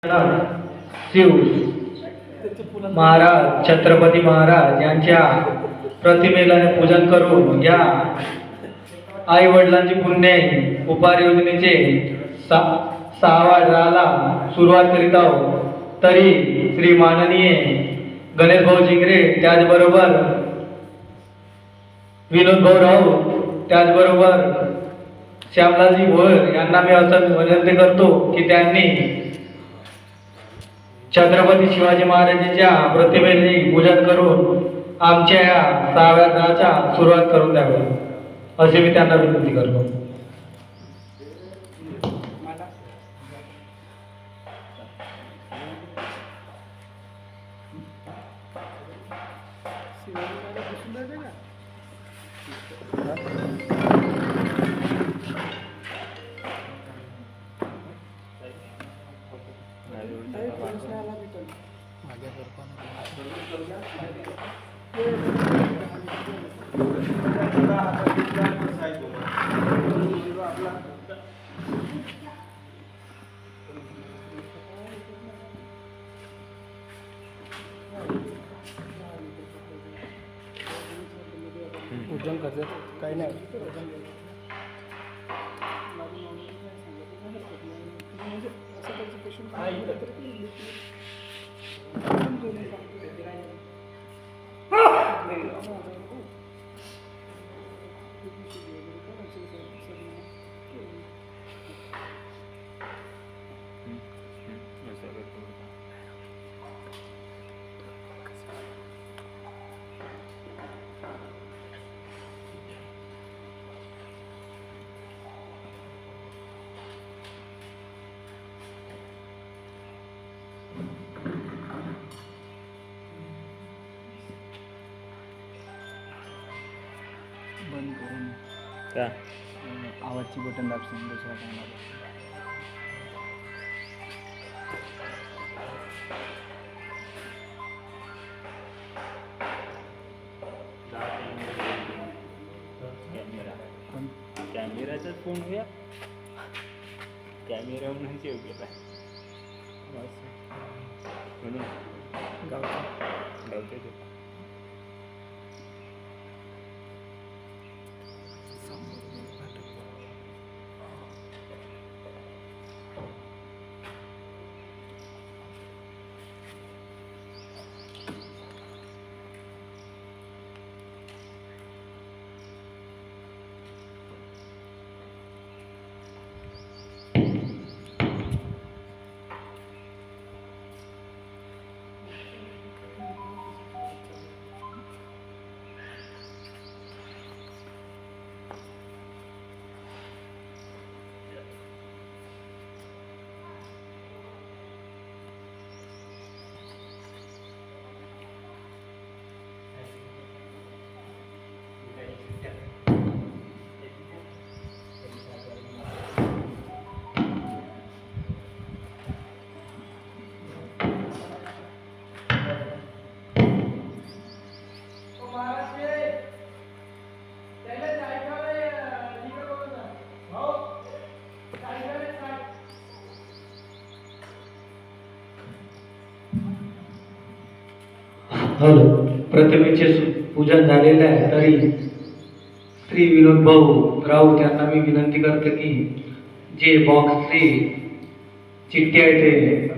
शिव महाराज छत्रपती महाराज यांच्या प्रतिमेला पूजन करून या आई वडिलांची पुण्याई उपार योजनेचे सहावा ड्राला सुरुवात करीत आहोत। तरी श्री माननीय गणेश भाऊ जिंगरे, त्याचबरोबर विनोद भाऊ राऊत, त्याचबरोबर श्यामलाजी भोयर यांना मी असं विनंती करतो की त्यांनी छत्रपती शिवाजी महाराजांच्या प्रतिमेचे पूजन करून आमच्या या सहाव्या ड्राचा सुरुवात करून द्यावी असे मी त्यांना विनंती करतो। पूजन करते काही नाही बंद करून का आवाजची बटन दाबसून दुसरा टाइमर कॅमेराचाच फोन होऊया, कॅमेरावरून सेव्ह केला म्हणून गावचे प्रतिमेचे पूजन झालेले आहे। तरी श्री विनोद भाऊ राऊत यांना मी विनंती करते की जे बॉक्सची चिठ्ठी आहे ते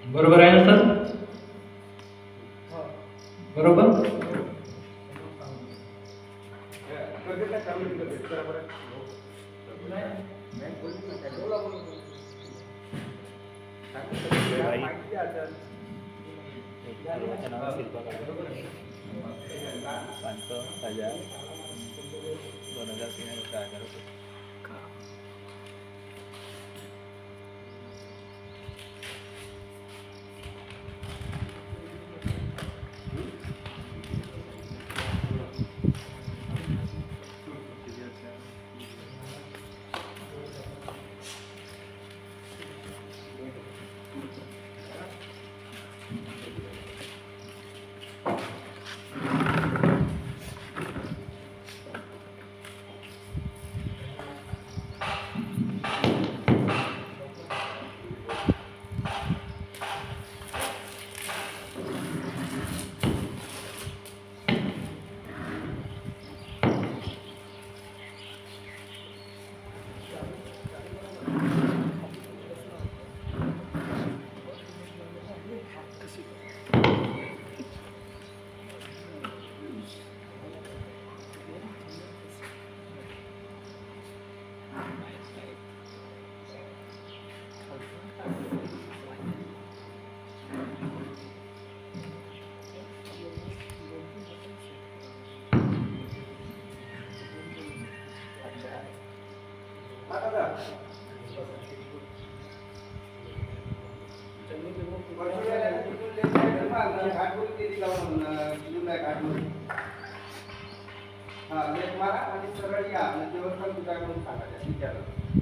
बरोबर आहे ना सर? बरोबर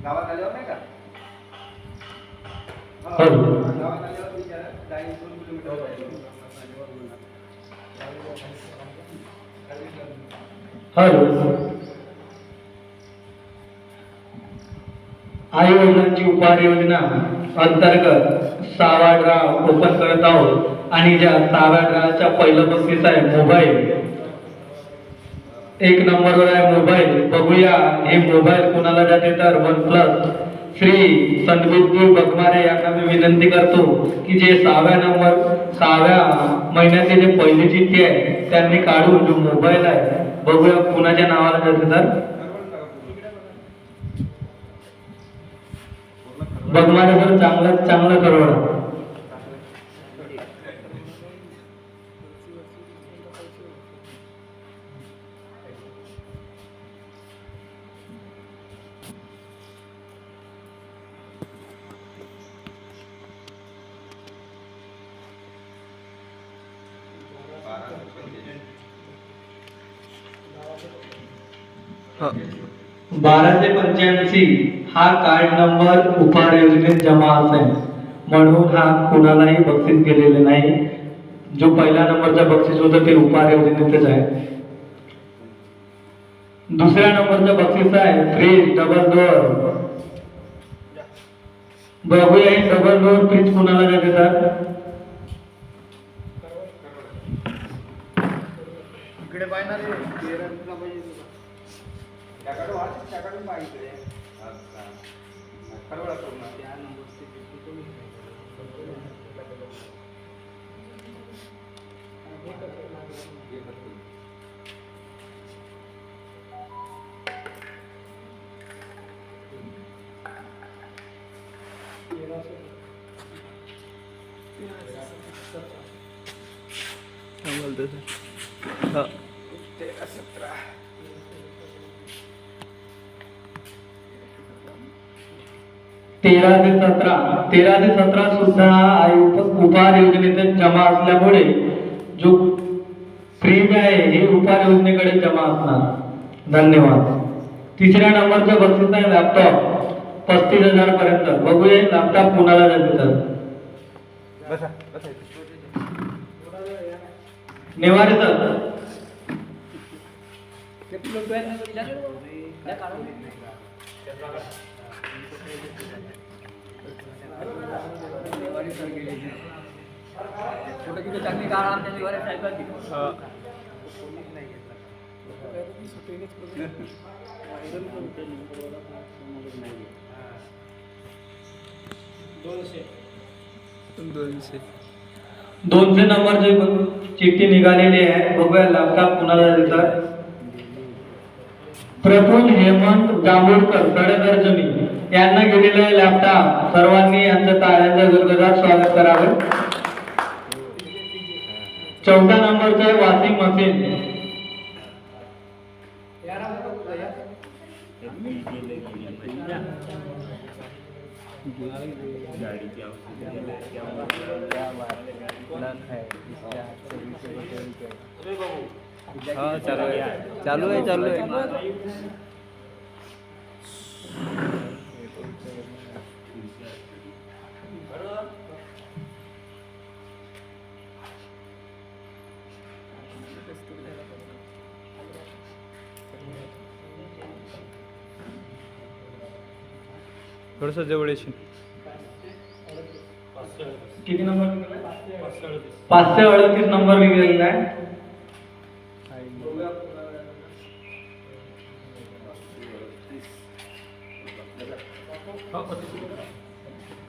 गावात आल्यावर नाही का हॅलो गावात आल्यावर विचारा 2 किलोमीटर हॅलो आई वडिलांची उपहार योजना अंतर्गत 6वा ड्रा ओपन करत आहोत आणि ज्या 6व्या ड्राच्या पहिलं बक्षीस आहे मोबाईल. 1 नंबरवर आहे मोबाईल. बघूया हे मोबाईल कोणाला जाते तर OnePlus श्री संदीप बगमारे यांना मी विनंती करतो की जे 6व्या महिन्याचे जे पहिली चिठ्ठी आहे त्यांनी काढून जो मोबाईल आहे बघूया कुणाच्या नावाला जाते तर बगमारे सर चांगलं करवडा. हां 1285 हा कार्ड नंबर उपहार योजनेत जमा असेल म्हणून हा कुणालाही बक्षीस गेलेले नाही. जो पहिला नंबरचा बक्षीस होतं ते उपहार योजनेतच आहे. दुसऱ्या नंबरचं बक्षीस आहे फ्रीज डबल डोअर. बघूया हे डबल डोअर फ्रीज कुणाला जाते तर इकडे पाहिजे त्याकडून पाहिजे खरवडा करून बोलतो सर. हां 13 ते 17 सुद्धा आई उपहार योजनेत जमा असल्यामुळे जो फ्रीज आहे हे उपहार योजनेकडे जमा असणार. धन्यवाद. तिसऱ्या नंबरचं बक्षीस आहे लॅपटॉप 35,000 पर्यंत. बघूया लॅपटॉप कुणाला जाते तर नेवारे सर. दोनशे नंबरची चिठ्ठी निघालेली आहे. बघूया लॅपटॉप कुणाला देतात. प्रफुल्ल हेमंत जांभूळकर सडगर्जनी यांना गेलेला आहे लॅपटॉप. सर्वांनी यांचं टाळ्यांचं गजबजाट स्वागत करावे. 14 नंबरचं आहे वॉशिंग मशीन. हाँ चालू है थोडस जवळ येशील. किती नंबर निघाला? 538 नंबर निघालेला आहे.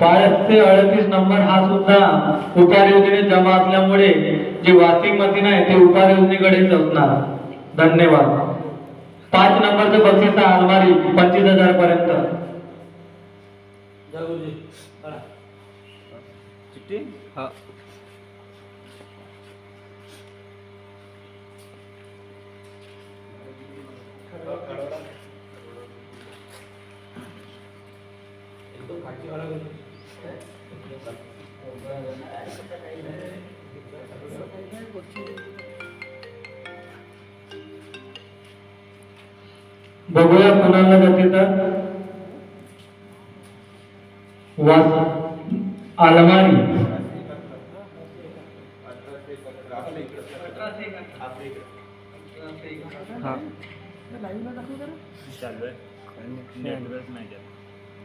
538 नंबर हा सुद्धा उपहार योजनेत जमा असल्यामुळे जे वॉशिंग मशीन आहे ते उपहार योजनेकडेच असणार. धन्यवाद. 5 नंबरचं बक्षीस आहे अलमारी 25,000 पर्यंत. चिट्टी हाँ बघूया कोणाला जाते तर वास अलमारी. हा चालू आहे नेटवर्क नाही जात.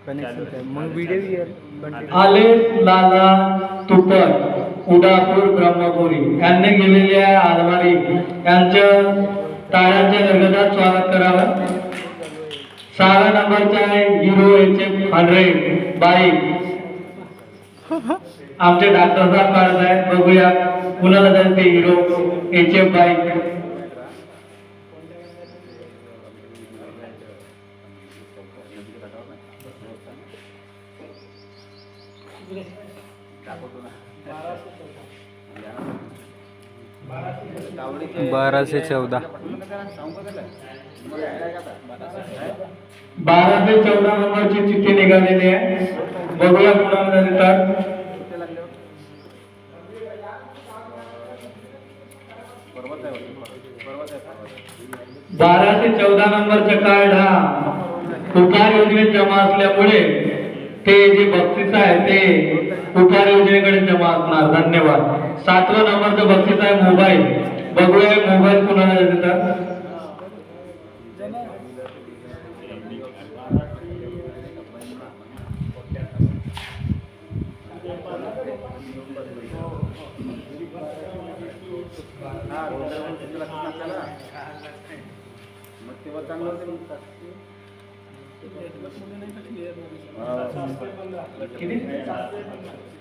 कनेक्शन काय मग व्हिडिओ कंटिन्यू. आले लाला तुपट उदापूर ब्रह्मपुरी यांनी गेलेल्या अलमारी यांच्या टाळ्यांच्या गजरात स्वागत करावं. 6व्या नंबरचा आहे हिरो HF100 बाईक. आमचे डॉक्टर साहेब काढत आहे. बघूया कुणाला जाते हिरो HF बाईक. बाराशे 14. 12 ते 14 नंबरची चिठ्ठी निघालेली आहे. बघूया कुणाला देतात. 12 ते 14 नंबरचा कार्ड हा उपहार योजनेत जमा असल्यामुळे ते जे बक्षीस आहे ते उपहार योजनेकडे जमा असणार. धन्यवाद. 7व्या नंबरचं बक्षीस आहे मोबाईल. बघूया मोबाईल कुणाला देतात. किती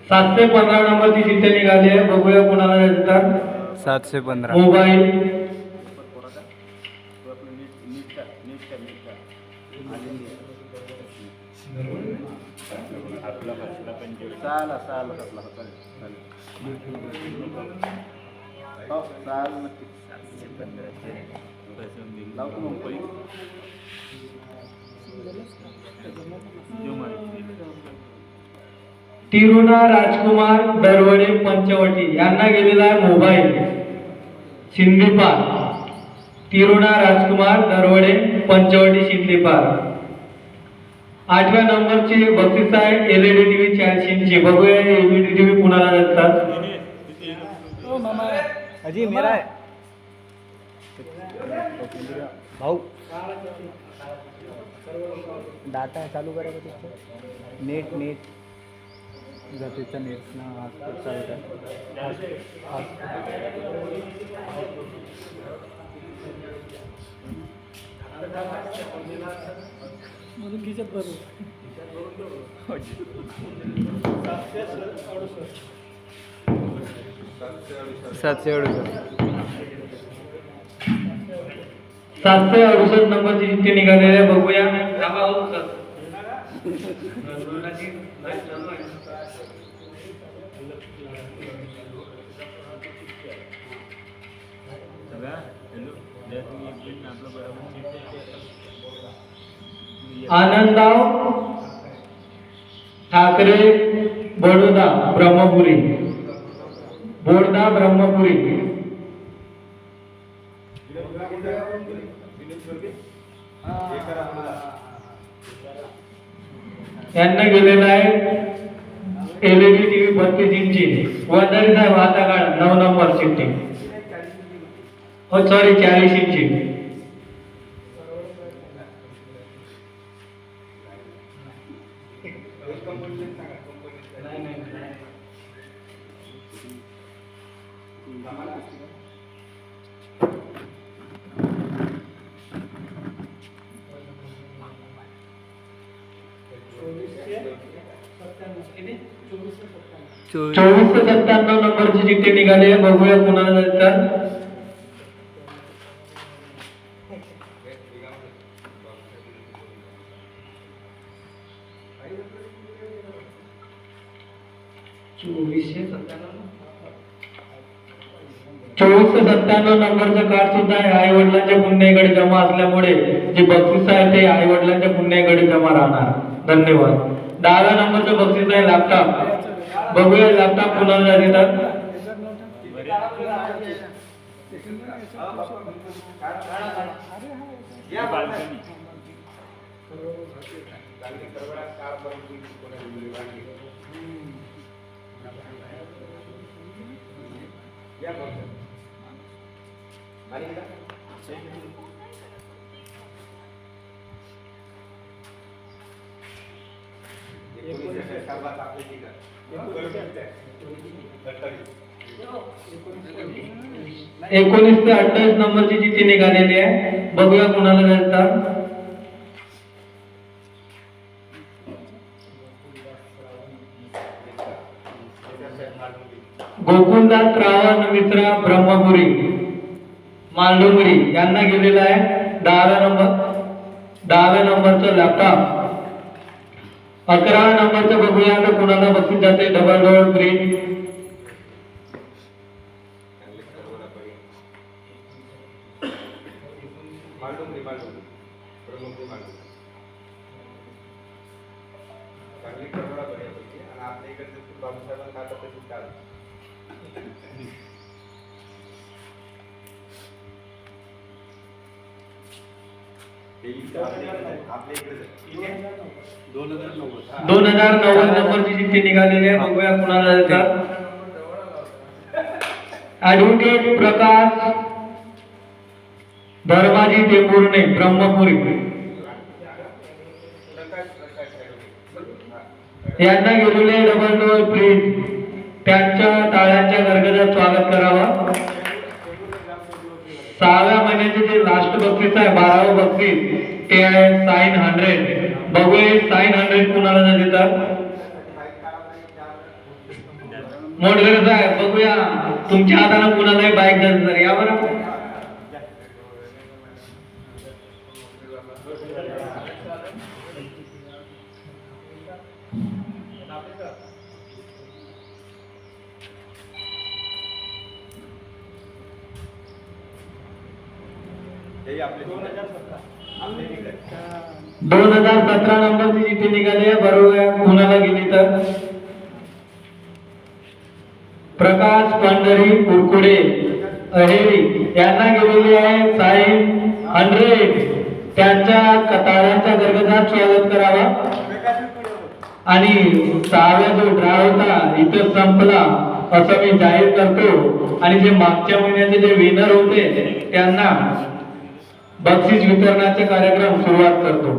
715 नंबरची चिठ्ठी निघाली आहे. बघूया कुणाला देतात. 715. मोबाईल. आपला फसला 25. तिरुना राजकुमार दरवडे पंचवटी यांना गेलेला आहे मोबाईल. सिंधीपार. तिरुना राजकुमार दरवडे पंचवटी सिंधीपार. 8व्या नंबरची बक्षीस आहे LED TV 40 इंची. बघूया LED TV कुणाला देतात. अजी मेरा है भाऊ. डाटा चालू करायचं. नेट जातीचं नेट ना हॉटस्पॉट चालू सातशे 768 नंबरची चिठ्ठी निघालेली आहे. बघूया. आनंदराव ठाकरे बडोदा ब्रह्मपुरी. बोर्डा ब्रह्मपुरी. यांना गेलेला आहे LED TV 32 इंची. वंदरी साहेब आता काढ 9 नंबर चिठ्ठी. हो सॉरी 40 इंची. चोवीस. 2497 नंबरची चिठ्ठी निघाली आहे. बघूया कुणाला देतात. चोवीसशे 97 नंबरचं कार्ड सुद्धा आई वडिलांच्या पुण्याकडे जमा असल्यामुळे जे बक्षीस आहे ते आई वडिलांच्या पुण्याकडे जमा राहणार. धन्यवाद. 10व्या नंबरचं बक्षीस आहे लॅपटॉप. बघूया लॅपटॉप कुणाला देतात. या बाल्कनी एकोणीस ते 28 नंबरची चिठ्ठी निघालेली आहे. बघूया कुणाला देतात. गोकुळदास रावण मित्रा ब्रह्मपुरी मालडोंगरी यांना गेलेला आहे 10व्या नंबरचा लॅपटॉप. 11 नंबरचं बघूया आता कुणाला बक्षीस जाते. डबल डोअर फ्रीज दोन हजार 90 नंबरची चिठ्ठी निघालेली आहे. बघूया कुणाला देतात. ऍडव्होकेट प्रकाश धर्माजी टेंभुर्णे ब्रह्मपुरी यांना गेलेले डबल डोअर फ्रीज. त्यांच्या टाळ्यांच्या गरगदात स्वागत करावा. 6व्या महिन्याचे जे लास्ट बक्षीस आहे 12वं बक्षीस ते आहे साइन 100. बघूया साइन 100 कुणाला देतात. मोडगर साहेब बघूया तुमच्या हाताने कुणालाही बाईक जात या बरं. दोन 2017 नंबरची चिठ्ठी निघाली आहे. बरोबर कुणाला गेली तर प्रकाश पंढरी कुरकुडे अहेरी यांना गेलेली आहे साइन 100. त्यांच्या कतारांच्या गरगदात स्वागत करावा. आणि 6व्या जो ड्रा होता इथं संपला असं मी जाहीर करतो. आणि जे मागच्या महिन्याचे जे विनर होते त्यांना बक्षीस वितरणाचे कार्यक्रम सुरुवात करतो.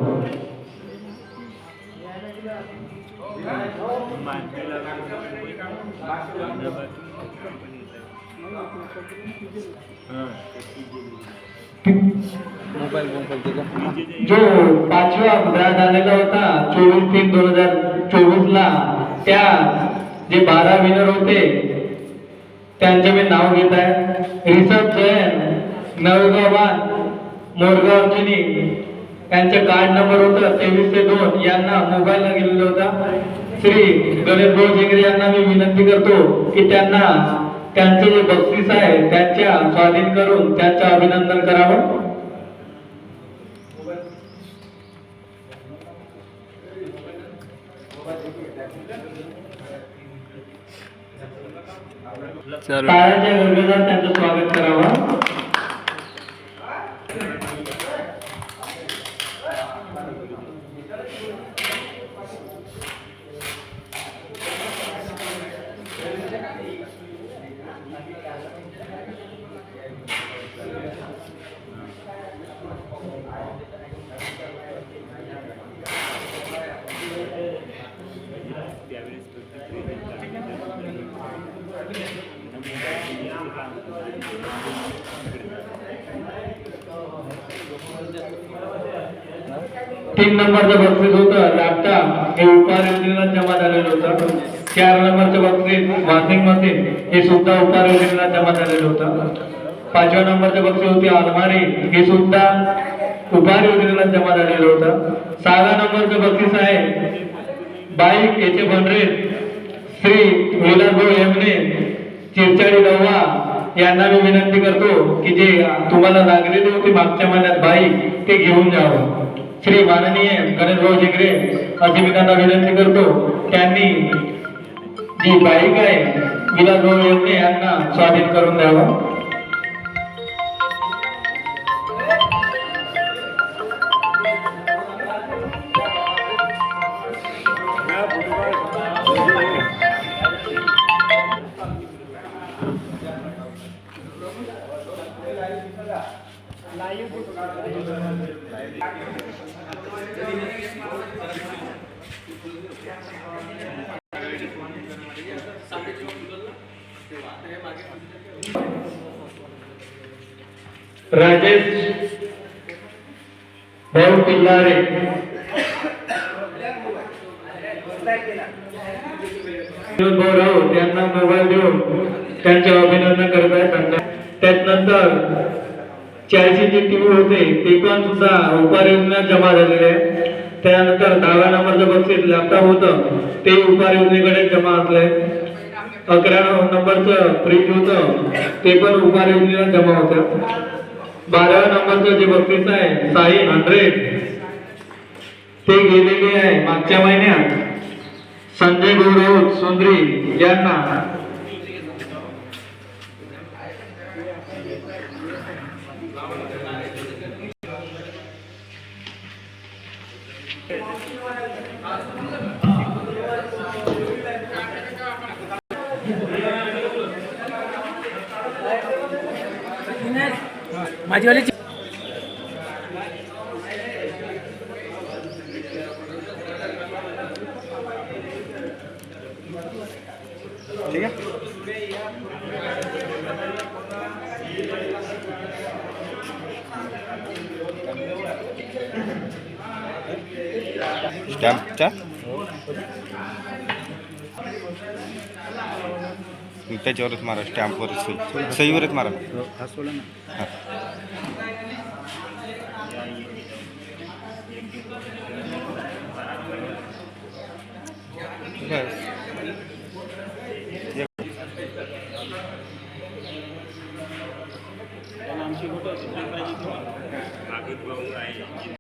जो 5वा ड्रा झालेला होता 24/3/2024 ला त्या जे 12 विनर होते त्यांचे मी नाव घेत आहे. रिषभ जैन नवगावान मोरगावचनी यांचे कार्ड नंबर होता 2302 यांना मोबाईलला गेलेला होता. श्री गणेश भाऊ झिंगरे यांना मी विनंती करतो की त्यांना त्यांचे जे बक्षीस आहे त्यांच्या स्वाधीन करून त्यांचे अभिनंदन करावं. टाळ्यांच्या गजगजात त्यांचं स्वागत करावं. 3 नंबरचं बक्षीस होतं लॅपटॉप हे उपहार योजनेला जमा झालेलं होतं. 4 नंबरचं बक्षीस वॉशिंग मशीन हे सुद्धा उपहार योजनेला जमा झालेलं होतं. 5व्या नंबरचं बक्षीस होती अलमारी हे सुद्धा उपहार योजनेला जमा झालेलं होतं. 6व्या नंबरचं बक्षीस आहे बाईक याचे बनरेट श्री विलासभाऊ येमने चिरचाडी लव्हा यांना मी विनंती करतो की जे तुम्हाला लागलेली होती मागच्या महिन्यात बाईक ते घेऊन जावं. श्री माननीय गणेश भाऊ झिंगरे असे मी त्यांना विनंती करतो त्यांनी जी बाईक आहे विलासभाऊ येवले यांना स्वाधीन करून द्यावं. राजेश भाऊ किल्लारे भाऊ राऊत यांना मोबाईल देऊन त्यांचे अभिनंदन करत आहे. त्यानंतर 40 जे टीव्ही होते ते पण सुद्धा उपहार योजनेत जमा झालेले आहे. त्यानंतर 10व्या नंबरचं बक्षीस लॅपटॉप होतं ते उपहार योजनेकडे जमा असले. 11 नंबरचं फ्रीज होतं ते पण उपहार योजनेला जमा होतं. 12व्या नंबरचं जे बक्षीस आहे साई 100 ते गेलेले आहे मागच्या महिन्यात संजय गौरव सुंदरी यांना. माझीवाली ठीक आहे. स्टॅम्पच्या त्याच्यावरच मारा, स्टॅम्पवरच सही, सहीवरच मारा. हा सोडा ना. हां. बस.